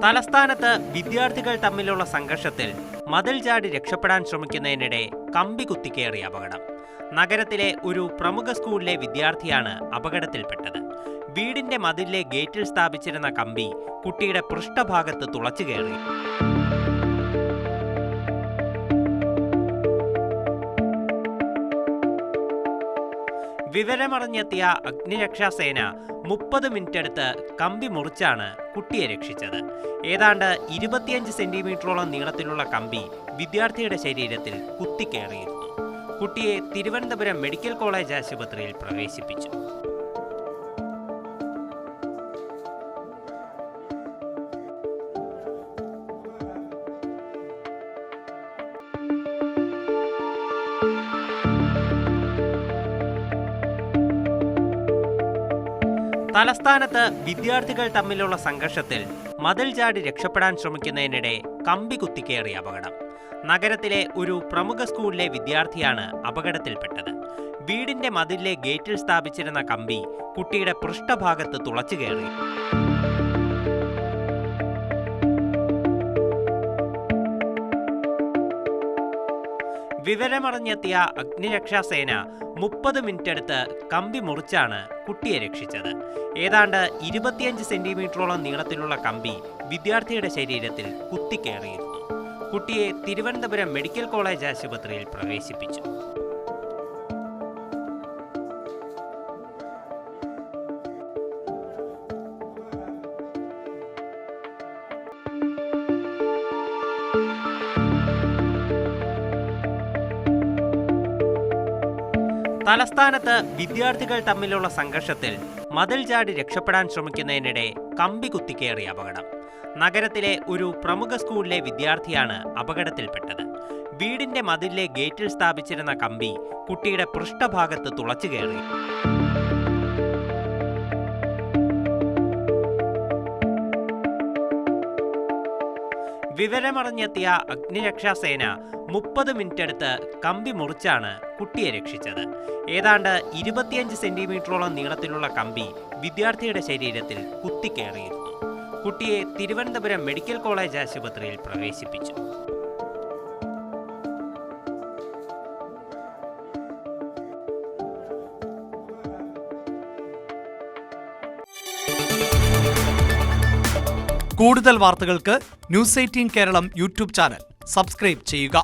തലസ്ഥാനത്ത് വിദ്യാർത്ഥികൾ തമ്മിലുള്ള സംഘർഷത്തിൽ മതിൽ ചാടി രക്ഷപ്പെടാൻ ശ്രമിക്കുന്നതിനിടെ കമ്പി കുത്തിക്കേറിയ അപകടം. നഗരത്തിലെ ഒരു പ്രമുഖ സ്കൂളിലെ വിദ്യാർത്ഥിയാണ് അപകടത്തിൽപ്പെട്ടത്. വീടിന്റെ മതിലിലെ ഗേറ്റിൽ സ്ഥാപിച്ചിരുന്ന കമ്പി കുട്ടിയുടെ പൃഷ്ഠഭാഗത്ത് തുളച്ചുകയറി. വിവരമറിഞ്ഞെത്തിയ അഗ്നിരക്ഷാസേന 30 മിനിറ്റെടുത്ത് കമ്പി മുറിച്ചാണ് കുട്ടിയെ രക്ഷിച്ചത്. ഏതാണ്ട് 25 സെന്റിമീറ്ററോളം നീളത്തിലുള്ള കമ്പി വിദ്യാർത്ഥിയുടെ ശരീരത്തിൽ കുത്തിക്കയറിയിരുന്നു. കുട്ടിയെ തിരുവനന്തപുരം മെഡിക്കൽ കോളേജ് ആശുപത്രിയിൽ പ്രവേശിപ്പിച്ചു. തലസ്ഥാനത്ത് വിദ്യാർത്ഥികൾ തമ്മിലുള്ള സംഘർഷത്തിൽ മതിൽ ചാടി രക്ഷപ്പെടാൻ ശ്രമിക്കുന്നതിനിടെ കമ്പി കുത്തിക്കേറിയ അപകടം. നഗരത്തിലെ ഒരു പ്രമുഖ സ്കൂളിലെ വിദ്യാർത്ഥിയാണ് അപകടത്തിൽപ്പെട്ടത്. വീടിന്റെ മതിലിലെ ഗേറ്റിൽ സ്ഥാപിച്ചിരുന്ന കമ്പി കുട്ടിയുടെ പൃഷ്ഠഭാഗത്ത് തുളച്ചുകയറി. വിവരമറിഞ്ഞെത്തിയ അഗ്നിരക്ഷാസേന 30 മിനിറ്റെടുത്ത് കമ്പി മുറിച്ചാണ് കുട്ടിയെ രക്ഷിച്ചത്. ഏതാണ്ട് 25 സെന്റിമീറ്ററോളം നീളത്തിലുള്ള കമ്പി വിദ്യാർത്ഥിയുടെ ശരീരത്തിൽ കുത്തിക്കയറിയിരുന്നു. കുട്ടിയെ തിരുവനന്തപുരം മെഡിക്കൽ കോളേജ് ആശുപത്രിയിൽ പ്രവേശിപ്പിച്ചു. തലസ്ഥാനത്ത് വിദ്യാർത്ഥികൾ തമ്മിലുള്ള സംഘർഷത്തിൽ മതിൽ ചാടി രക്ഷപ്പെടാൻ ശ്രമിക്കുന്നതിനിടെ കമ്പി കുത്തിക്കേറിയ അപകടം. നഗരത്തിലെ ഒരു പ്രമുഖ സ്കൂളിലെ വിദ്യാർത്ഥിയാണ് അപകടത്തിൽപ്പെട്ടത്. വീടിന്റെ മതിലിലെ ഗേറ്റിൽ സ്ഥാപിച്ചിരുന്ന കമ്പി കുട്ടിയുടെ പൃഷ്ഠഭാഗത്ത് തുളച്ചുകയറി. വിവരമറിഞ്ഞെത്തിയ അഗ്നിരക്ഷാസേന 30 മിനിറ്റെടുത്ത് കമ്പി മുറിച്ചാണ് കുട്ടിയെ രക്ഷിച്ചത്. ഏതാണ്ട് 25 സെന്റിമീറ്ററോളം നീളത്തിലുള്ള കമ്പി വിദ്യാർത്ഥിയുടെ ശരീരത്തിൽ കുത്തിക്കയറിയിരുന്നു. കുട്ടിയെ തിരുവനന്തപുരം മെഡിക്കൽ കോളേജ് ആശുപത്രിയിൽ പ്രവേശിപ്പിച്ചു. കൂടുതൽ വാർത്തകൾക്ക് news 18 Keralam YouTube channel subscribe ചെയ്യുക.